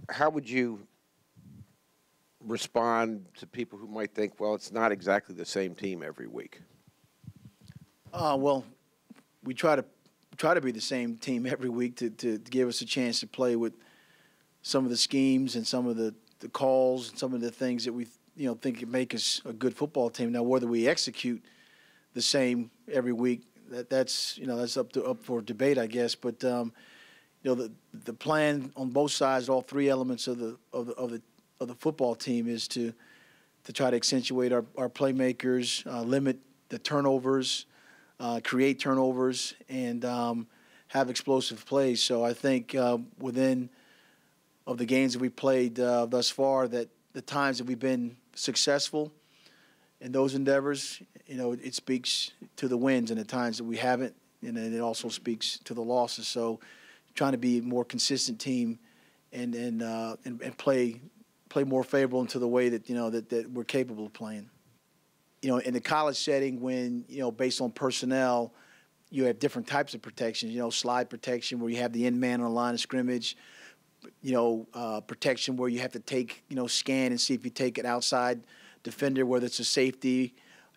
how would you respond to people who might think, well, it's not exactly the same team every week? Well, we try to be the same team every week to give us a chance to play with some of the schemes and some of the calls and some of the things that we think can make us a good football team. Now, whether we execute the same every week, that's up for debate, I guess. But the plan on both sides, all three elements of the football team, is to try to accentuate our playmakers, limit the turnovers, create turnovers, and have explosive plays. So I think within of the games that we played thus far, that the times that we've been successful in those endeavors, it speaks to the wins, and the times that we haven't, and it also speaks to the losses. So trying to be a more consistent team and play more favorable into the way that that we're capable of playing. In the college setting, when based on personnel, you have different types of protections. Slide protection, where you have the end man on the line of scrimmage. Protection where you have to take scan and see if you take an outside defender, whether it's a safety.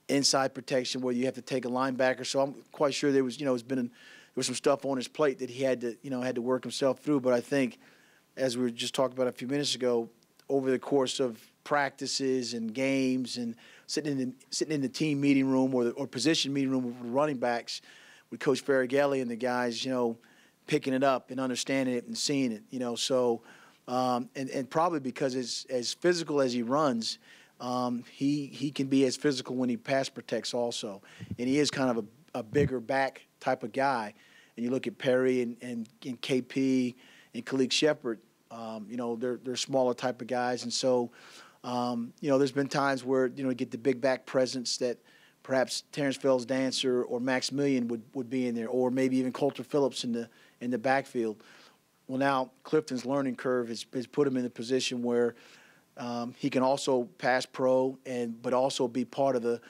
Inside protection where you have to take a linebacker. So I'm quite sure there was some stuff on his plate that he had to work himself through. But I think, as we were just talking about a few minutes ago, over the course of practices and games and sitting in the team meeting room or position meeting room with running backs with Coach Farragelli and the guys, picking it up and understanding it and seeing it, So and probably because as physical as he runs, he can be as physical when he pass protects also, and he is kind of a bigger back type of guy. And you look at Perry and KP and Khalid Shepard. They're smaller type of guys, and so there's been times where you get the big back presence that perhaps Terrence Fells Dancer or Maximilian would be in there, or maybe even Coulter Phillips in the backfield. Well, now Clifton's learning curve has put him in a position where he can also pass pro but also be part of the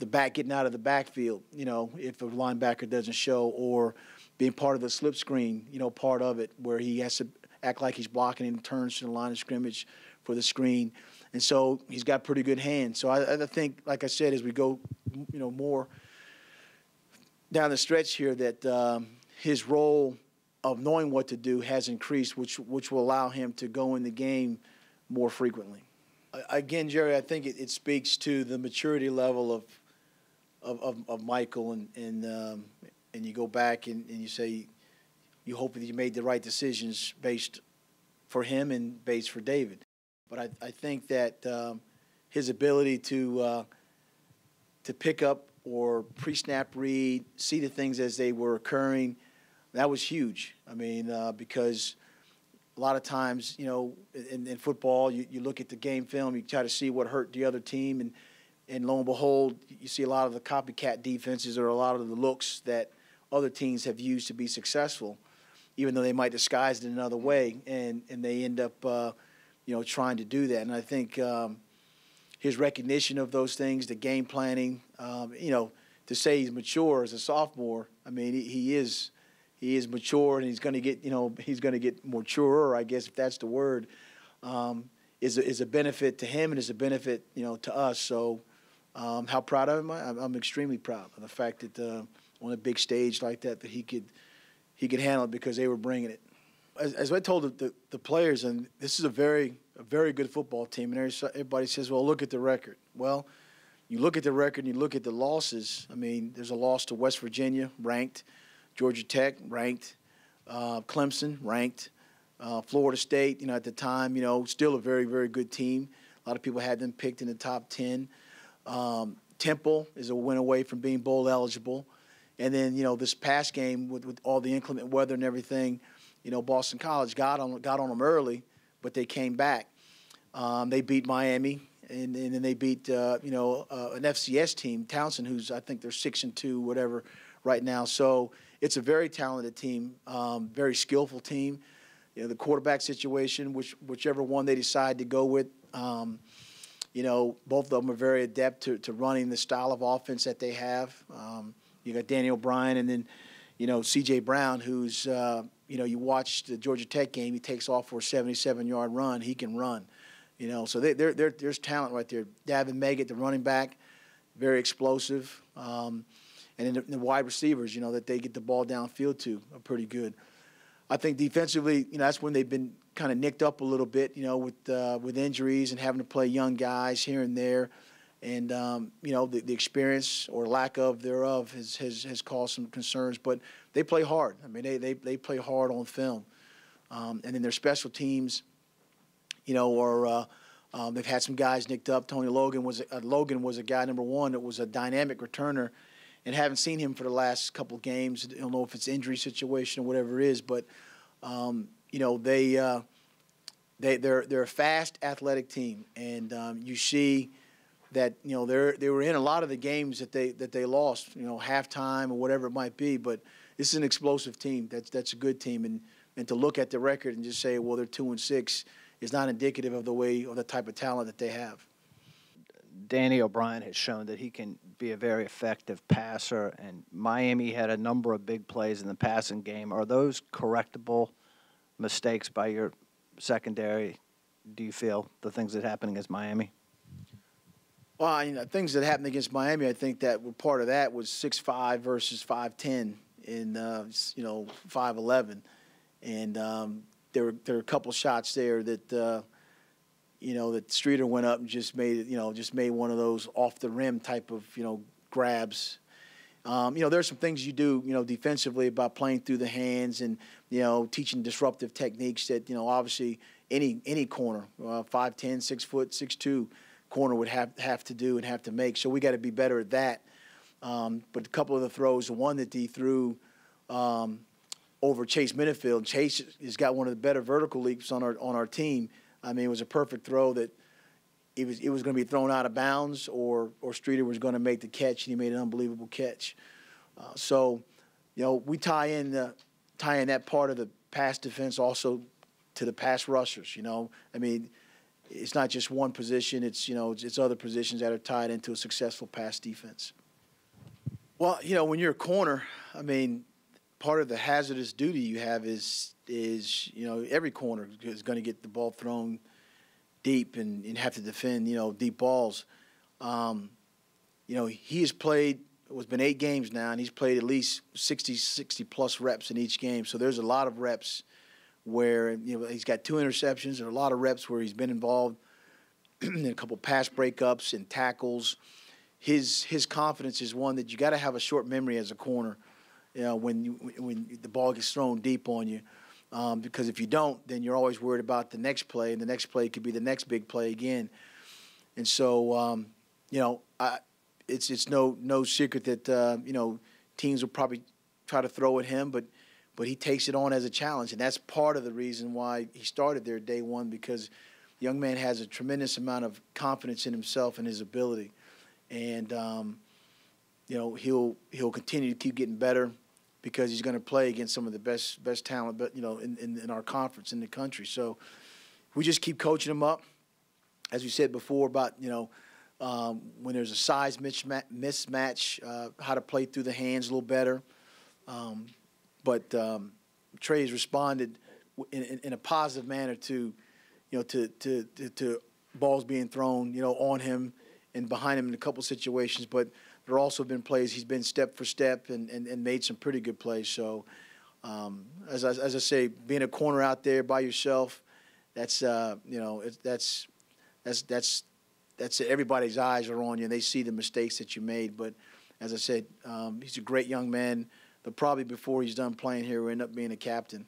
back getting out of the backfield. If a linebacker doesn't show, or being part of the slip screen, part of it, where he has to act like he's blocking and turns to the line of scrimmage for the screen. And so he's got pretty good hands. So I think, like I said, as we go, more down the stretch here, that his role of knowing what to do has increased, which will allow him to go in the game more frequently. Again, Jerry, I think it speaks to the maturity level of Michael, and you go back and you say you hope that you made the right decisions based for him and based for David. But I think that his ability to pick up or pre-snap read, see the things as they were occurring, that was huge. I mean, because a lot of times, in football, you look at the game film, you try to see what hurt the other team, and lo and behold, you see a lot of the copycat defenses or a lot of the looks that other teams have used to be successful, even though they might disguise it another way, and they end up, trying to do that. And I think his recognition of those things, the game planning, to say he's mature as a sophomore, I mean, he is mature, and he's going to get maturer, I guess, if that's the word, is a benefit to him and is a benefit, to us. So how proud of him? I'm extremely proud of the fact that on a big stage like that he could handle it, because they were bringing it. As I told the players, and this is a very good football team, and everybody says, well, look at the record. Well, you look at the record and you look at the losses. I mean, there's a loss to West Virginia, ranked, Georgia Tech, ranked, Clemson, ranked, Florida State, at the time, still a very, very good team. A lot of people had them picked in the top 10. Temple is a win away from being bowl eligible. And then, this past game with all the inclement weather and everything, Boston College got on them early, but they came back. They beat Miami, and then they beat, an FCS team, Townsend, who's, I think they're 6-2, whatever, right now. So it's a very talented team, very skillful team. The quarterback situation, whichever one they decide to go with, both of them are very adept to running the style of offense that they have. You got Daniel Bryan, and then, C.J. Brown, who's you watch the Georgia Tech game, he takes off for a 77-yard run. He can run. So there's talent right there. Davin Meggett, the running back, very explosive. And then the wide receivers, that they get the ball downfield to are pretty good. I think defensively, that's when they've been kind of nicked up a little bit, with injuries and having to play young guys here and there. And, the experience or lack of thereof has caused some concerns. But they play hard. I mean, they play hard on film. And then their special teams, they've had some guys nicked up. Tony Logan was a guy, number one, that was a dynamic returner. And haven't seen him for the last couple of games. I don't know if it's injury situation or whatever it is. But, they're a fast, athletic team. And you see that they were in a lot of the games that they lost, halftime or whatever it might be. But this is an explosive team. That's a good team, and to look at the record and just say, well, they're 2-6 is not indicative of the type of talent that they have. Danny O'Brien has shown that he can be a very effective passer, and Miami had a number of big plays in the passing game. Are those correctable mistakes by your secondary, do you feel, the things that happened against Miami? Well, things that happened against Miami, I think that part of that was 6'5" versus 5'10" and 5'11", and there were a couple shots there that that Streeter went up and just made one of those off the rim type of grabs. There's some things you do defensively about playing through the hands and teaching disruptive techniques that obviously any corner 5'10", 6 foot, 6'2" corner would have to do and have to make. So we got to be better at that. But a couple of the throws, the one that he threw over Chase Minifield, Chase has got one of the better vertical leaps on our team. I mean, it was a perfect throw that it was going to be thrown out of bounds or Streeter was going to make the catch, and he made an unbelievable catch. So we tie in that part of the pass defense also to the pass rushers. I mean, it's not just one position. It's other positions that are tied into a successful pass defense. Well, when you're a corner, I mean, part of the hazardous duty you have is every corner is going to get the ball thrown deep and have to defend deep balls. He has played. It's been 8 games now, and he's played at least 60 plus reps in each game. So there's a lot of reps where he's got 2 interceptions. There are a lot of reps where he's been involved in a couple pass breakups and tackles. His confidence is one that you got to have a short memory as a corner. When the ball gets thrown deep on you, because if you don't, then you're always worried about the next play, and the next play could be the next big play again. And so, it's no secret that teams will probably try to throw at him, but he takes it on as a challenge, and that's part of the reason why he started there day one, because the young man has a tremendous amount of confidence in himself and his ability, and he'll continue to keep getting better, because he's going to play against some of the best talent, but in our conference in the country. So we just keep coaching him up, as we said before about when there's a size mismatch, how to play through the hands a little better. But Trey has responded in a positive manner to balls being thrown on him and behind him in a couple situations, but there have also been plays he's been step for step and made some pretty good plays. So, as I say, being a corner out there by yourself, that's everybody's eyes are on you and they see the mistakes that you made. But as I said, he's a great young man. But probably before he's done playing here, will end up being a captain.